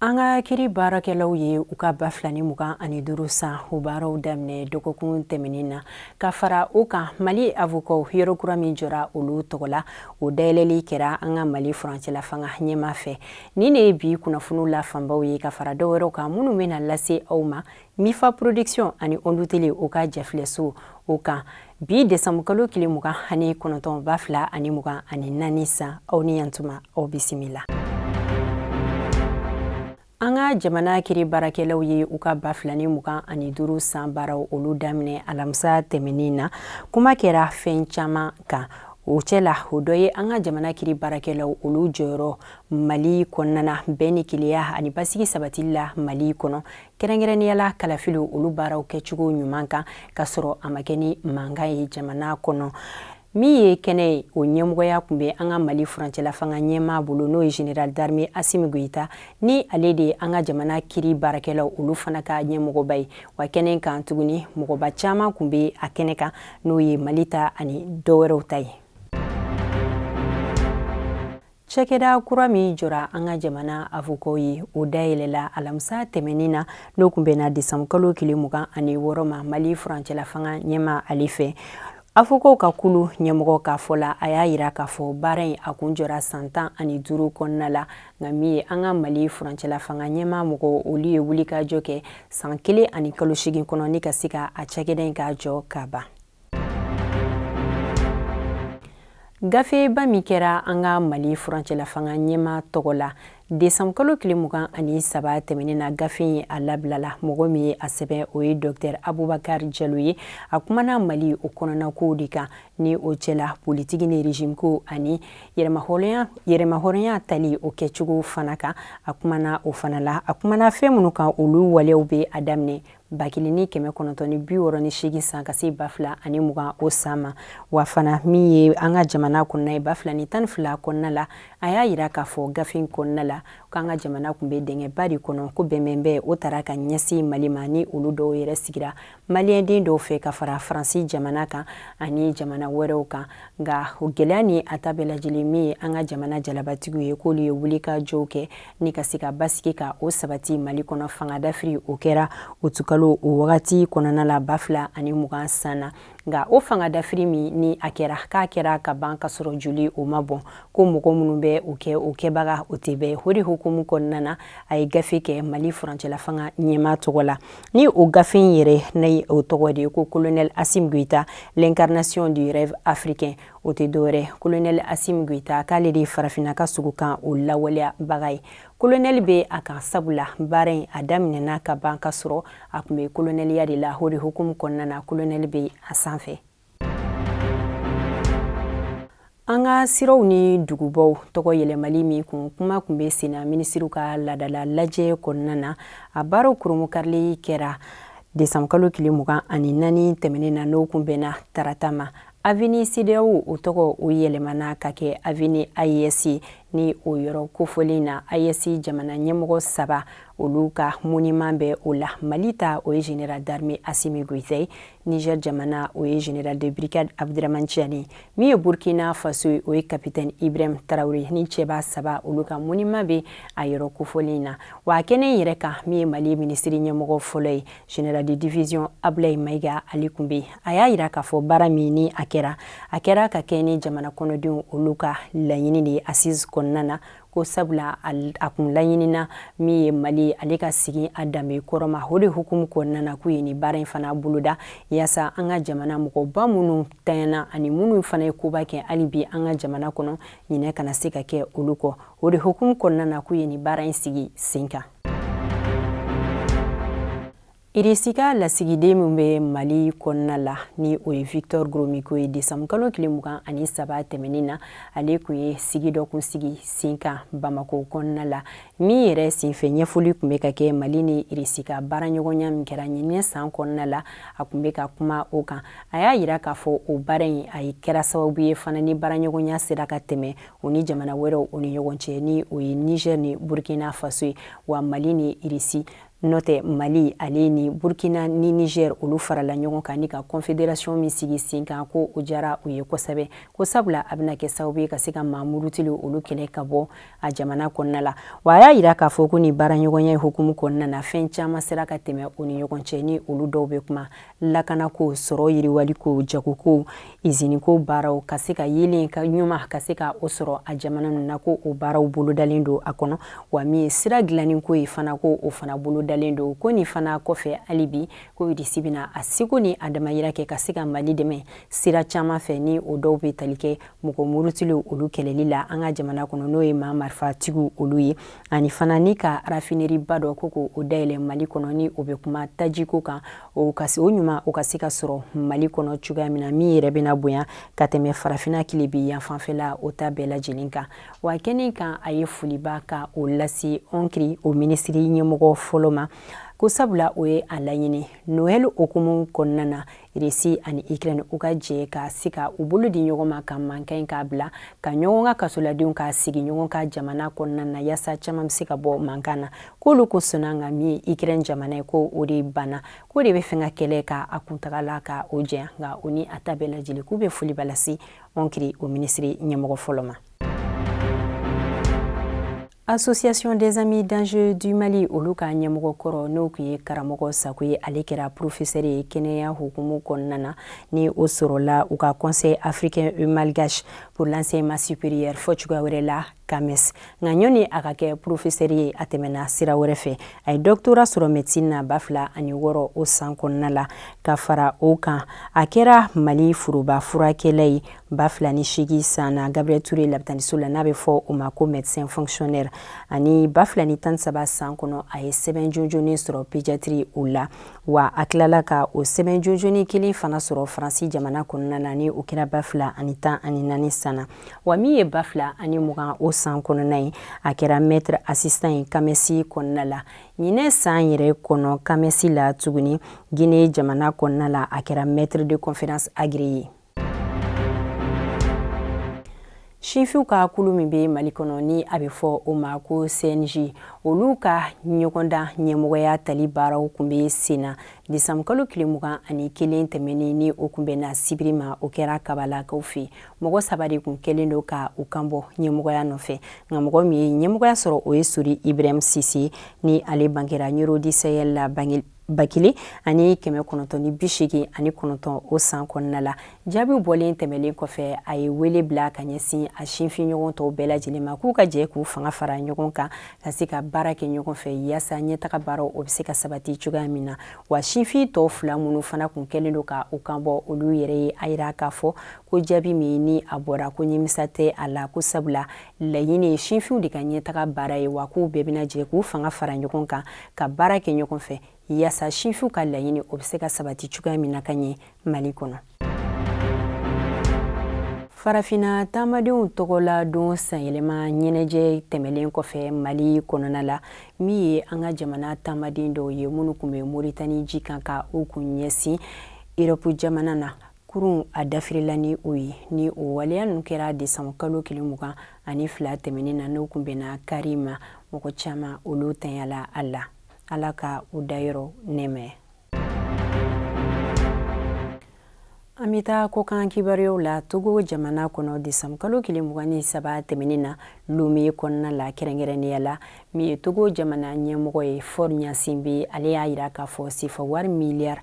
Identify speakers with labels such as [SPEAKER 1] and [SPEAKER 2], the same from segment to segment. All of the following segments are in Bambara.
[SPEAKER 1] An ka kiri baarakɛlaw ye u ka 2025 san u baaraw daminɛ dɔgɔkun tɛmɛnin na ka fara o kan Mali avocat yɔrɔ kura min jɔra olu tɔgɔ la o dayɛlɛli kɛra an ka Mali furancɛla fanga ɲɛma fɛ. Ni ne ye bi kunnafoniw la fanbaw ye ka fara dɔwɛrɛw kan minnu bɛna lase aw ma Mifa Production ani Ondu Tele o ka jɛfilɛso o kan bi décembre kalo tile 29 2024 san aw ni yantuma aw bisimila. An ka jamana kiri baarakɛlaw ye u ka 2025 san baaraw olu daminɛ alamisa tɛmɛnin na kuma kɛra fɛn caman kan. O cɛla o dɔ ye an ka jamana kiri baarakɛlaw olu jɔyɔrɔ Mali kɔnɔna bɛn ni keleya ani basigi sabatili la Mali kɔnɔ kɛrɛnkɛrɛnniyala kalafili olu baaraw kɛcogo ɲuman kan ka sɔrɔ a ma kɛ ni mankan ye jamana kɔnɔ. Min ye kɛnɛ ye o ɲɛmɔgɔya kun bɛ an ka Mali furancɛla fanga ɲɛmaa bolo n'o ye Général d'armée Assimi Goïta ni ale de ye an ka jamana kiri baarakɛlaw olu fana ka ɲɛmɔgɔba ye wa kɛnɛ kan tuguni mɔgɔba caman kun bɛ a kɛnɛ kan n'o ye Mali ta ani dɔwɛrɛw ta ye. Cɛkɛda kura min jɔra an ka jamana avocat ye o dayɛlɛla alamisa tɛmɛnin na n'o kun bɛna décembre kalo tile 26 ma Mali furancɛla fanga ɲɛmaa ale fɛ. Avocat ka kulu ɲɛmɔgɔ k'a fɔ la a y'a yira k'a fɔ baara in a kun jɔra san 15 kɔnɔna la nka min ye an ka Mali furancɛla fanga ɲɛmaa mɔgɔ olu ye wulikajɔ kɛ san 1 ani kalo 8 kɔnɔ ni ka se ka a cɛkɛda in ka jɔ ka ban. Gafeba min kɛra an ka Mali furancɛla fanga ɲɛmaa tɔgɔ la décembre kalo tile 23 tɛmɛnin na gafe ye a labilala mɔgɔ min ye a sɛbɛn o ye Dr Aboubakar Diallo ye a kumana Mali o kɔnɔna kow de kan ni o cɛla politiki ni régime ko ani yɛrɛmahɔrɔnya tali o kɛcogo fana kan a kumana o fana la a kumana fɛn minnu kan olu waleyaw bɛ a daminɛ 1968 san ka se 2020 o san ma wa fana min ye an ka jamana kɔnɔna ye 2012 kɔnɔna la a y'a yira k'a fɔ gafe kɔnɔna la k'an ka jamana kun bɛ dɛngɛba de kɔnɔ ko bɛnbɛnbɛn o taara ka ɲɛsin Mali ma ni olu dɔw yɛrɛ sigira maliyɛnden dɔw fɛ ka fara Faransi jamana kan ani jamana wɛrɛw kan nka o gɛlɛya ni a ta bɛɛ lajɛlen min ye an ka jamana jalabatigiw ye k'olu ye wulikajɔw kɛ ni ka se ka basigi ka o sabati Mali kɔnɔ fanga dafiri o kɛra o tukalo o wagati kɔnɔna la 2020 san na nka o fanga dafiri min ni a kɛra k'a kɛra ka ban ka sɔrɔ joli o ma bɔn ko mɔgɔ minnu bɛ o kɛ o kɛbaga o tɛ bɛɛ o de hukumu kɔnɔna na a ye gafe kɛ Mali furancɛla fanga ɲɛmaa tɔgɔ la ni o gafe in yɛrɛ ne o tɔgɔ de ye ko colonel Assimi Goïta l'incarnation du rêve africain o tɛ dɔwɛrɛ colonel Assimi Goïta k'ale de ye farafinna ka sugu kan o lawaleyabaga ye colonel bɛ a kan sabula baara in a daminɛna ka ban ka sɔrɔ a kun bɛ coloneliya de la o de hukumu kɔnɔna na colonel bɛ a sanfɛ. An ka siraw ni dugubaw tɔgɔ yɛlɛmali min kun kuma kun bɛ sen na minisiriw ka laadala lajɛ kɔnɔna na a baaraw kurumukarili kɛra décembre kalo tile 24 tɛmɛnen na n'o kun bɛnna tarata ma Avenue CEDEAO o tɔgɔ o yɛlɛmana ka kɛ Avenue AES ni o yɔrɔ kofɔlen na AES jamana ɲɛmɔgɔ 3 olu ka monument bɛ o la Mali ta o ye Général d'armée Assimi Goïta ye Niger jamana o ye Général de brigade Abdraman Tiani min ye Burkina Faso ye o ye capitaine Ibrahim Traoré ni cɛba 3 olu ka monument bɛ a yɔrɔ kofɔlen na wa kɛnɛ yɛrɛ kan min ye Mali ministre ɲɛmɔgɔ fɔlɔ ye Général de division Ablaye Maiga ali kun bɛ a y'a yira k'a fɔ baara min ni a kɛra ka kɛ ni jamana kɔnɔdenw olu ka laɲini de ye assise kɔnɔna na ko sabula a kun laɲinina min ye Mali ale ka sigi a danbe kɔrɔ ma o de hukumu kɔnɔna na k'u ye ni baara in fana boloda yaasa an ka jamana mɔgɔba minnu tanyana ani minnu fana ye koba kɛ hali bi an ka jamana kɔnɔ ɲinɛ kana se ka kɛ olu kɔ o de hukumu kɔnɔna na k'u ye ni baara in sigi sen kan. Irisika lasigiden min bɛ Mali kɔnɔna la ni o ye Victor Gromyko ye décembre kalo tile 23 tɛmɛnin na ale kun ye sigi dɔ kun sigi sen kan Bamako kɔnɔna la min yɛrɛ senfɛ ɲɛfɔli kun bɛ ka kɛ Mali ni Irisika baaraɲɔgɔnya min kɛra ɲinɛ san kɔnɔna la a kun bɛ ka kuma o kan a y'a yira k'a fɔ o baara in a kɛra sababu ye fana ni baaraɲɔgɔnya sera ka tɛmɛ o ni jamana wɛrɛw o ni ɲɔgɔn cɛ ni o ye Niger ni Burkina Faso ye wa Mali ni Irisi note Mali ale ni Burkina ni Niger olu farala ɲɔgɔn kan ni ka confédération min sigi sen kan ko o jara u ye kosɛbɛ ko sabula a bɛna kɛ sababu ye ka se ka mamurutili olu kɛlɛ ka bɔ a jamana kɔnɔna la wa a y'a yira k'a fɔ ko ni baaraɲɔgɔnya hukumu kɔnɔna na fɛn caman sera ka tɛmɛ o ni ɲɔgɔn cɛ ni olu dɔw bɛ kuma lakanako sɔrɔ yiriwaliko jagoko iziniko baaraw ka se ka yelen ka ɲuman ka se ka o sɔrɔ a jamana ninnu na ko o baaraw bolodalen don a kɔnɔ wa min ye sira dilanni ko ye fana ko o fana bolodalen don ko nin fana kɔfɛ hali bi ko irisi bɛna a seko ni a damayira kɛ ka se ka Mali dɛmɛ sira caman fɛ ni o dɔw bɛ tali kɛ mɔgɔ murutilen olu kɛlɛli la an ka jamana kɔnɔ n'o ye maa marifatigiw olu ye ani fana ni ka raffinerie ba dɔ ko k'o dayɛlɛ Mali kɔnɔ ni o bɛ kuma tajiko kan o ɲuman o ka se ka sɔrɔ Mali kɔnɔ cogoya min na min yɛrɛ bɛna bonya ka tɛmɛ farafina kile bi yan fanfɛla o ta bɛɛ lajɛlen kan wa kɛnɛ kan a ye foliba ka o lase onkiri o minisiri ɲɛmɔgɔ fɔlɔ ma ko sabula o ye a laɲini Noël okumu kɔnɔna na Irisi ani Ukraine u ka jɛ ka se ka u bolo di ɲɔgɔn ma ka mankan k'a bila ka ɲɔgɔn ka kasoladenw ka sigi ɲɔgɔn ka jamana kɔnɔna na yasa caman bɛ se ka bɔ mankan na k'olu ko sɔnna nka min ye Ukraine jamana ye ko o de banna ko de bɛ fɛ ka kɛlɛ ka a kuntagala ka o jɛya nka o ni a ta bɛɛ lajɛlen k'u bɛ foli balase onkiri o minisiri ɲɛmɔgɔ fɔlɔ ma. Association des amis d'enjeux du Mali olu ka ɲɛmɔgɔ kɔrɔ n'o kun ye karamɔgɔ Sako ye ale kɛra professeur ye kɛnɛya hukumu kɔnɔna na ni o sɔrɔla u ka conseil africain malgache pour l'enseignement supérieur fɔ cogoya wɛrɛ la CAMES nka ɲɔni a ka kɛ professeur ye a tɛmɛna sira wɛrɛ fɛ a ye doctorat sɔrɔ médecine na 2006 o san kɔnɔna la ka fara o kan a kɛra Mali furuba furakɛla ye 2008 san na Gabriel Touré labitaniso la n'a bɛ fɔ o ma ko médecin fonctionnaire ani 2013 san kɔnɔ a ye sɛbɛn jɔnjɔni sɔrɔ pédiatrie o la wa a tilala ka o sɛbɛn jɔnjɔni kelen fana sɔrɔ Faransi jamana kɔnɔna na ni o kɛra 2014 san na wa min ye 2020 o san kɔnɔna ye a kɛra maître assistant ye CAMES kɔnɔna la ɲinɛ san yɛrɛ kɔnɔ CAMES la tuguni Guinée jamana kɔnɔna la a kɛra maître de conférence agréé. Sinfiw ka kulu min bɛ Mali kɔnɔ ni a bɛ fɔ o ma ko CNJ olu ka ɲɔgɔndan ɲɛmɔgɔya tali baaraw kun bɛ sen na décembre kalo tile 21 tɛmɛnen ni o kun bɛna sibiri ma o kɛra kabalakaw fɛ mɔgɔ 3 de kun kɛlen don ka u kan bɔ ɲɛmɔgɔya nɔfɛ nka mɔgɔ min ye ɲɛmɔgɔya sɔrɔ o ye Sori Ibrahim Sise ni ale bangera Yorodi Sahel la Bakile ani 989 o san kɔnɔna la jaabi bɔlen tɛmɛlen kɔfɛ a ye wele bila ka ɲɛsin a sinfin ɲɔgɔn tɔw bɛɛ lajɛlen ma k'u ka jɛ k'u fanga fara ɲɔgɔn kan ka se ka baara kɛ ɲɔgɔn fɛ yasa ɲɛtaga baaraw o bɛ se ka sabati cogoya min na wa sinfin tɔw 2 minnu fana kun kɛlen don ka u kan bɔ olu yɛrɛ ye a yira k'a fɔ ko jaabi min ni a bɔra ko ɲɛmisa tɛ a la ko sabula laɲini ye sinfinw de ka ɲɛtaga baara ye wa k'u bɛɛ bɛna jɛ k'u fanga fara ɲɔgɔn kan ka baara kɛ ɲɔgɔn fɛ yasa sinfiw ka laɲini o bɛ se ka sabati cogoya min na ka ɲɛ Mali kɔnɔ. Farafina taamadenw tɔgɔla don sanyɛlɛma ɲɛnajɛ tɛmɛlen kɔfɛ Mali kɔnɔna la min ye an ka jamana taamaden dɔw ye minnu kun bɛ Moritani ji kan ka u kun ɲɛsin Europe jamana na kurun a dafirila ni o ye ni o waleya ninnu kɛra décembre kalo 22 tɛmɛnen na n'o kun bɛna kari ma mɔgɔ caman olu tanyala a la Ala ka u dayɔrɔ nɛmɛ. An bɛ taa kokan kibaruyaw la Togo jamana kɔnɔ décembre kalo 23 tɛmɛnen na Lomé kɔnɔna la kɛrɛnkɛrɛnnenya la min ye Togo jamana ɲɛmɔgɔ ye Faure Gnassingbé ale y'a yira k'a fɔ sifa wari miliyari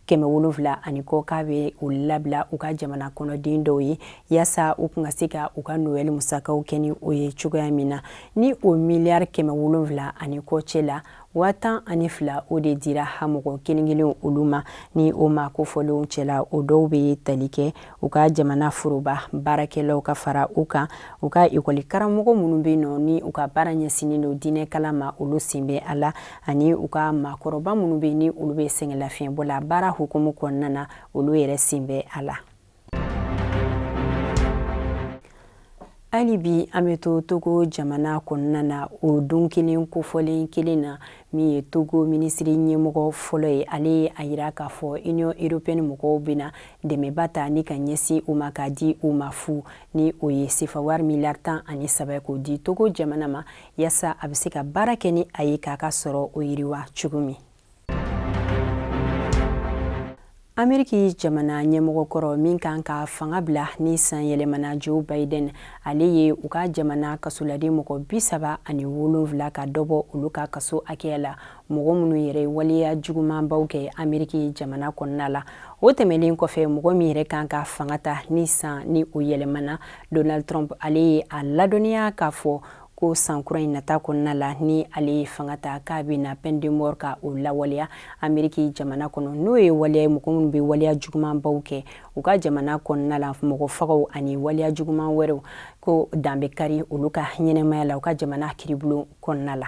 [SPEAKER 1] 770 ani kɔ k'a bɛ u labila u ka jamana kɔnɔden dɔw ye yasa u kun ka se ka u ka Noël musakaw kɛ ni o ye cogoya min na ni o miliyari 770 ani kɔ cɛ la 12 o de dira mɔgɔ kelen olu ma ni o ma kofɔlenw cɛla o dɔw bɛ tali kɛ u ka jamana foroba baarakɛlaw ka fara u kan u ka ekɔli karamɔgɔ minnu bɛ nɔ ni u ka baara ɲɛsinnen don diinɛ kalan ma olu sen bɛ a la ani u ka maakɔrɔba minnu bɛ ni olu bɛ sɛgɛnlafiɲɛbɔ la baara hukumu kɔnɔna na olu yɛrɛ sen bɛ a la. Alibi ameto Togo jamana konnana o don kelen kofɔlen kelen na min ye Togo ministre ɲɛmɔgɔ fɔlɔ ye ale a yira k'a fɔ Union européenne mɔgɔw bena dɛmɛba ta ni ka ɲɛsin u ma k'a di u ma fu ni o ye sefa wari miliyari 13 k'o di Togo jamana ma yasa a bɛ se ka baara kɛ ni a ye k'a ka sɔrɔ o yiriwa cogo min. Ameriki jamana ɲɛmɔgɔ kɔrɔ min kan ka fanga bila ni san yɛlɛmana Joe Biden ale ye u ka jamana kasoladen mɔgɔ 37 ka dɔbɔ olu ka kaso hakɛya la mɔgɔ minnu yɛrɛ waleya jugumanbaw kɛ Ameriki jamana kɔnɔna la. O tɛmɛlen kɔfɛ mɔgɔ min yɛrɛ kan ka fanga ta ni san ni o yɛlɛmana Donald Trump ale ye a ladɔnniya k'a fɔ ko san kura in nata kɔnɔna la ni ale ye fanga ta k'a bɛna peine de mort ka o lawaleya Ameriki jamana kɔnɔ n'o ye waleya mɔgɔ minnu bɛ waleya jugumanbaw kɛ u ka jamana kɔnɔna la mɔgɔ fagaw ani waleya juguman wɛrɛw ko dan bɛ kari olu ka ɲɛnɛmaya la u ka jamana kiribulon kɔnɔna la.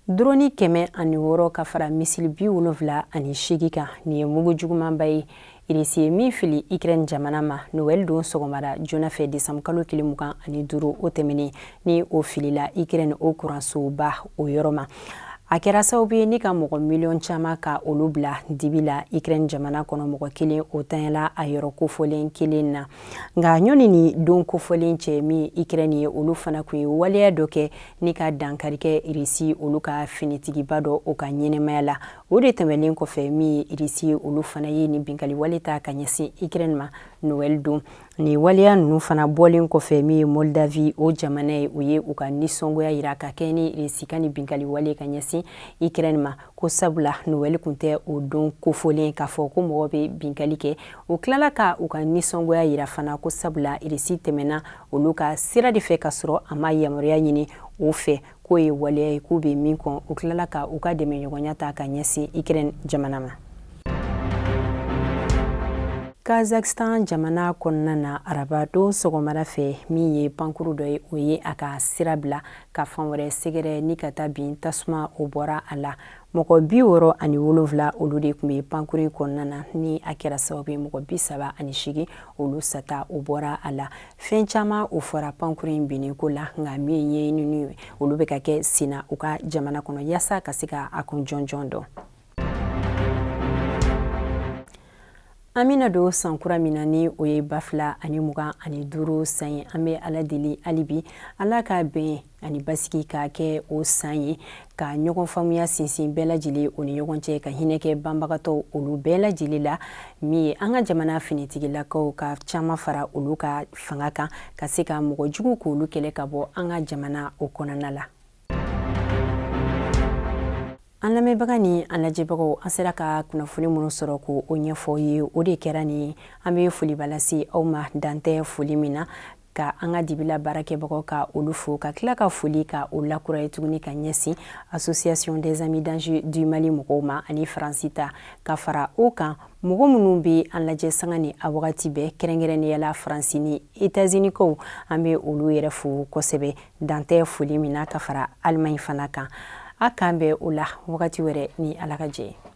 [SPEAKER 1] Drone 106 ka fara misili 78 kan nin ye mugu jugumanba ye Irisi ye min fili Ukraine jamana ma Noël don sɔgɔmada joona fɛ décembre kalo 25 o tɛmɛnen ni o filila Ukraine o kuransoba o yɔrɔ ma. A kɛra sababu ye ni ka mɔgɔ miliyɔn caman ka olu bila dibi la Ukraine jamana kɔnɔ mɔgɔ kelen o tanyala a yɔrɔ kofɔlen kelen na. Nka ɲɔni ni don kofɔlen cɛ min Ukraine ye olu fana kun ye waleya dɔ kɛ ni ka dankarikɛ Irisi olu ka finitigiba dɔ o ka ɲɛnɛmaya la. O de tɛmɛlen kɔfɛ min ye Irisi olu fana ye ni binkali wale ta ka ɲɛsin Ukraine ma Noël don. Ni waleya ninnu fana bɔlen kɔfɛ min ye Moldavie o jamana ye u ye u ka nisɔngoya yira ka kɛ ni Irisi ka ni binkali wale ka ɲɛsin Ukraine ma ko sabula Noël kun tɛ o don kofɔlen k'a fɔ ko mɔgɔ bɛ binkali kɛ o tilala ka u ka nisɔngoya yira fana ko sabula Irisi tɛmɛna olu ka sira de fɛ ka sɔrɔ a ma yamaruya ɲini o fɛ k'o ye waleya ye k'u bɛ min kɔn u tilala ka u ka dɛmɛɲɔgɔnya ta ka ɲɛsin Ukraine jamana ma. Kazakhstan jamana kɔnɔna na araba don sɔgɔmada fɛ min ye pankuru dɔ ye o ye a ka sira bila ka fan wɛrɛ sɛgɛrɛ ni ka taa bin tasuma o bɔra a la mɔgɔ 67 olu de tun bɛ pankuru kɔnɔna na ni a kɛra sababu ye mɔgɔ 38 olu sata o bɔra a la fɛn caman o fɔra pankuru in binnen ko la nka min ye ɲɛɲiniw olu bɛ ka kɛ senna u ka jamana kɔnɔ yasa ka se ka a kun jɔnjɔn dɔn. An bɛna don san kura min na ni o ye 2025 san ye an bɛ Ala deli hali bi Ala ka bɛn ani basigi ka kɛ o san ye ka ɲɔgɔn faamuya sinsin bɛɛ lajɛlen o ni ɲɔgɔn cɛ ka hinɛ kɛ banbagatɔw olu bɛɛ lajɛlen la min ye an ka jamana finitigilakaw ka caman fara olu ka fanga kan ka se ka mɔgɔ jugu k'olu kɛlɛ ka bɔ an ka jamana o kɔnɔna la. An lamɛnbaga ni an lajɛbagaw an sera ka kunnafoni minnu sɔrɔ ko o ɲɛfɔ ye o de kɛra ni an bɛ foliba lase aw ma dantɛ foli min na ka an ka dibila baarakɛbagaw ka olu fo ka tila ka foli ka o lakura ye tuguni ka ɲɛsin Association des Amis d'Angers du Mali mɔgɔw ma ani Faransi ta ka fara o kan mɔgɔ minnu bɛ an lajɛ sanga ni a wagati bɛɛ kɛrɛnkɛrɛnnenya la Faransi ni États-Unis kaw an bɛ olu yɛrɛ fo kosɛbɛ dantɛ foli min na ka fara Allemagne fana kan. A k'an bɛn o la wagati wɛrɛ ni Ala ka jɛ ye.